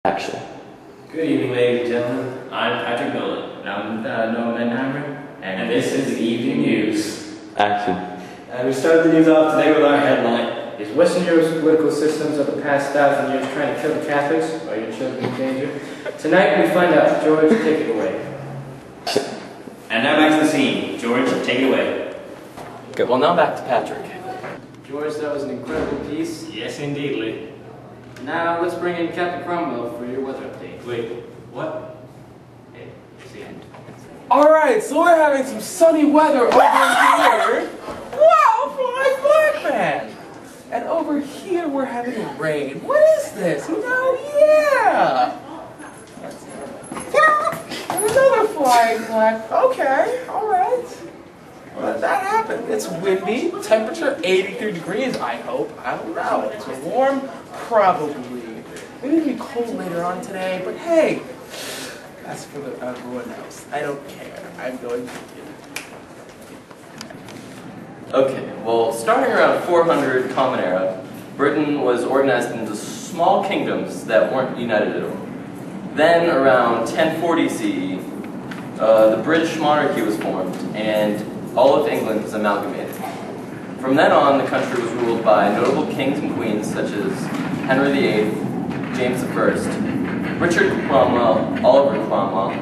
Action. Good evening, ladies and gentlemen. I'm Patrick Nolan, and I'm Noah Menheimer, and this is the Evening News. Action. And we start the news off today with our headline. Is Western Europe's political systems of the past 1,000 years trying to kill the Catholics? Are your children in danger? Tonight we find out. George, take it away. And now back to the scene. George, take it away. Good. Well, now back to Patrick. George, that was an incredible piece. Yes, indeedly. Now let's bring in Captain Cromwell for your weather update. Wait, what? Hey, it's the end. Alright, so we're having some sunny weather over here. Wow, flying black man! And over here we're having rain. What is this? You know, yeah! And another flying black. Okay, alright. Well, that happened. It's windy. Temperature 83 degrees, I hope. I don't know. It's warm, probably. Maybe it'll be cold later on today, but hey, that's for everyone else. I don't care. I'm going to Okay, well, starting around 400 Common Era, Britain was organized into small kingdoms that weren't united at all. Then, around 1040 CE, the British monarchy was formed, and all of England was amalgamated. From then on, the country was ruled by notable kings and queens such as Henry VIII, James I, Richard Cromwell, Oliver Cromwell,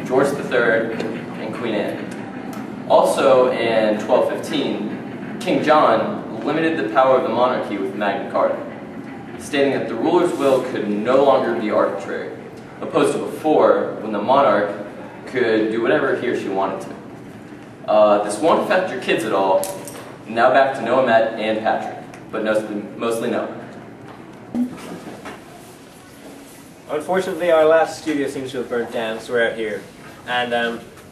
George III, and Queen Anne. Also, in 1215, King John limited the power of the monarchy with Magna Carta, stating that the ruler's will could no longer be arbitrary, opposed to before, when the monarch could do whatever he or she wanted to. This won't affect your kids at all. Now back to Noah, Matt, and Patrick, but mostly Noah. Unfortunately, our last studio seems to have burnt down, so we're out here. And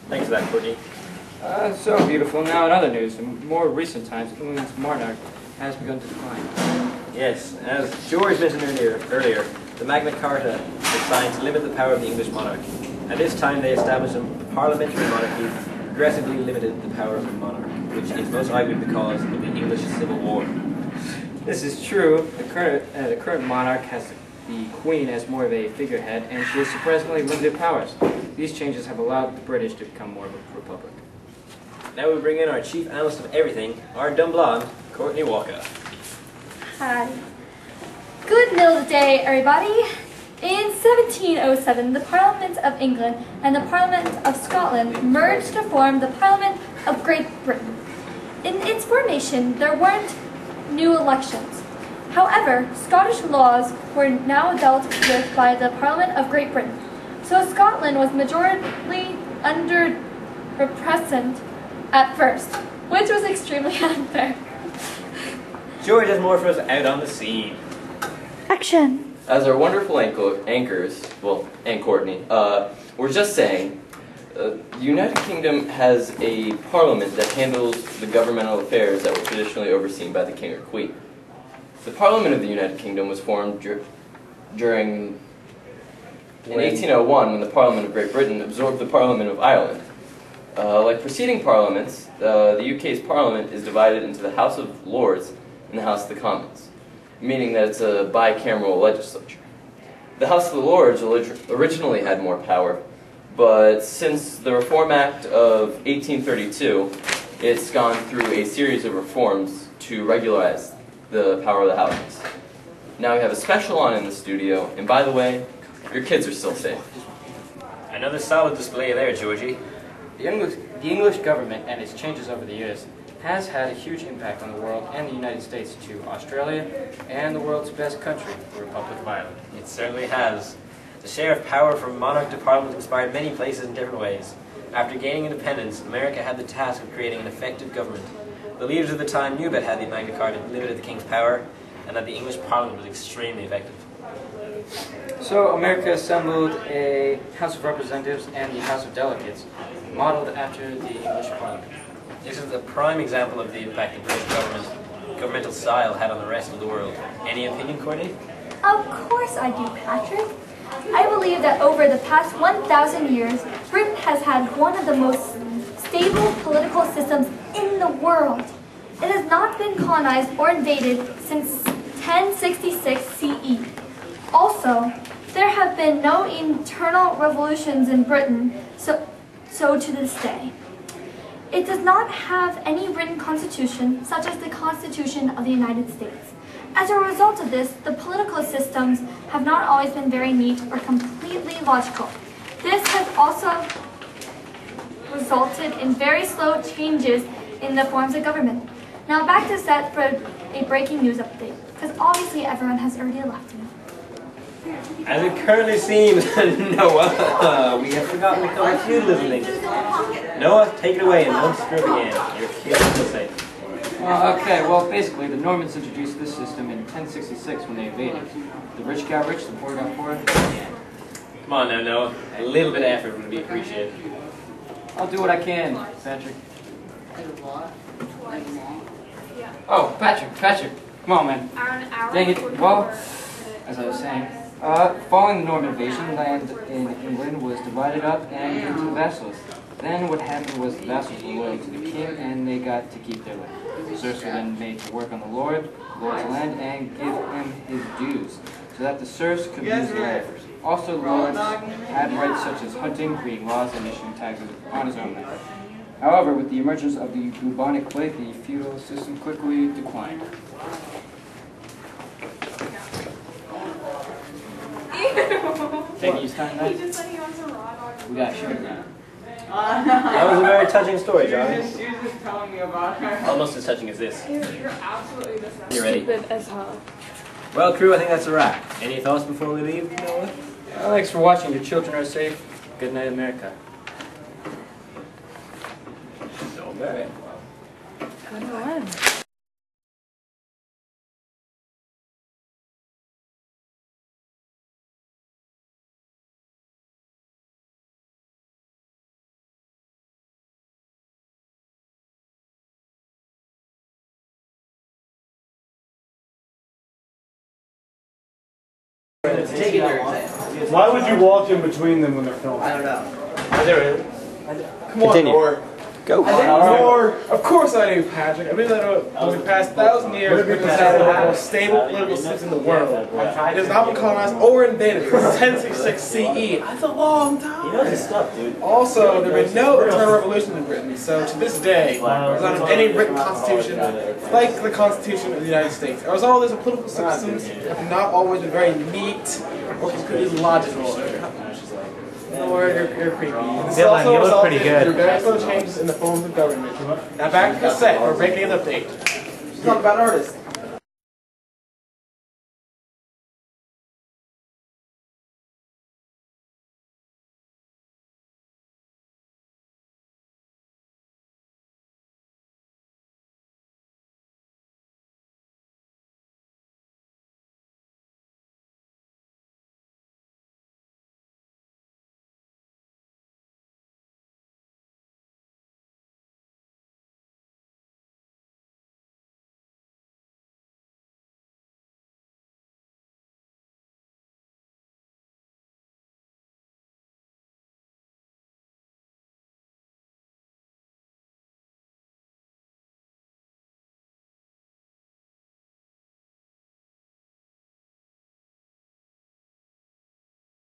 thanks for that, Courtney. So beautiful. Now in other news, in more recent times, England's monarch has begun to decline. Yes, as George mentioned earlier, the Magna Carta was signed to limit the power of the English monarch. At this time, they established a parliamentary monarchy, progressively limited the power of the monarch, which is most likely because of the English Civil War. This is true. The current monarch has the Queen as more of a figurehead, and she has surprisingly limited powers. These changes have allowed the British to become more of a republic. Now we bring in our chief analyst of everything, our dumb blonde, Courtney Walker. Hi. Good middle of the day, everybody. In 1707, the Parliament of England and the Parliament of Scotland merged to form the Parliament of Great Britain. In its formation, there weren't new elections. However, Scottish laws were now dealt with by the Parliament of Great Britain. So Scotland was majorly under-represent at first, which was extremely unfair. George has more for us out on the scene. Action! As our wonderful anchors, well, and Courtney, were just saying, the United Kingdom has a parliament that handles the governmental affairs that were traditionally overseen by the king or queen. The Parliament of the United Kingdom was formed during in 1801 when the Parliament of Great Britain absorbed the Parliament of Ireland. Like preceding parliaments, the UK's parliament is divided into the House of Lords and the House of the Commons, meaning that it's a bicameral legislature. The House of the Lords originally had more power, but since the Reform Act of 1832, it's gone through a series of reforms to regularize the power of the houses. Now we have a special on in the studio, and by the way, your kids are still safe. Another solid display there, Georgie. The English government and its changes over the years has had a huge impact on the world and the United States to Australia and the world's best country, the Republic of Ireland. It certainly has. The share of power from monarch to parliament inspired many places in different ways. After gaining independence, America had the task of creating an effective government. The leaders of the time knew about how the Magna Carta limited the king's power and that the English parliament was extremely effective. So America assembled a House of Representatives and the House of Delegates, modeled after the English Parliament. This is a prime example of the impact the British governmental style had on the rest of the world. Any opinion, Courtney? Of course I do, Patrick. I believe that over the past 1,000 years, Britain has had one of the most stable political systems in the world. It has not been colonized or invaded since 1066 CE. Also, There have been no internal revolutions in Britain, so to this day. It does not have any written constitution, such as the Constitution of the United States. As a result of this, the political systems have not always been very neat or completely logical. This has also resulted in very slow changes in the forms of government. Now back to set for a breaking news update, because obviously everyone has already left me. As it currently seems, Noah, we have forgotten to cover feudalism things. Noah, take it away and don't screw it again. Your kids will say. Okay, well, basically, the Normans introduced this system in 1066 when they invaded. The rich got rich, the poor got poor. Come on now, Noah. A little bit of effort would be appreciated. I'll do what I can, Patrick. Oh, Patrick. Come on, man. Dang it. Well, as I was saying, following the Norman invasion, land in England was divided up and given to vassals. Then what happened was the vassals were loyal to the king and they got to keep their land. The serfs were then made to work on the lord's land and give him his dues, so that the serfs could use the land. Also, lords had rights such as hunting, creating laws, and issuing taxes on his own land. However, with the emergence of the bubonic plague, the feudal system quickly declined. Take use time now. We got sugar now. That was a very touching story, John. You're just telling me about her. Almost as touching as this. You're absolutely the You ready? stupid as hell. Well, crew, I think that's a wrap. Any thoughts before we leave, Noah? Thanks for watching. Your children are safe. Good night, America. So very. Good one. Why would you walk in between them when they're filming? I don't know. Come on, Nor. Go. Nor. Of course I knew Patrick. I mean, over the past 1,000 years, Britain has had one of the most stable political systems in the world. It has not been colonized or invaded since 1066 CE. That's a long time. He knows his stuff, dude. Also, there have been no internal revolution in Britain, so to this day, there's not any written constitution like the Constitution of the United States. As all these political systems have not always been very neat or completely logical. Lord, you're creepy. This also resulted in very slow changes in the forms of government. Now back to the set for breaking an update. Let's talk about artists.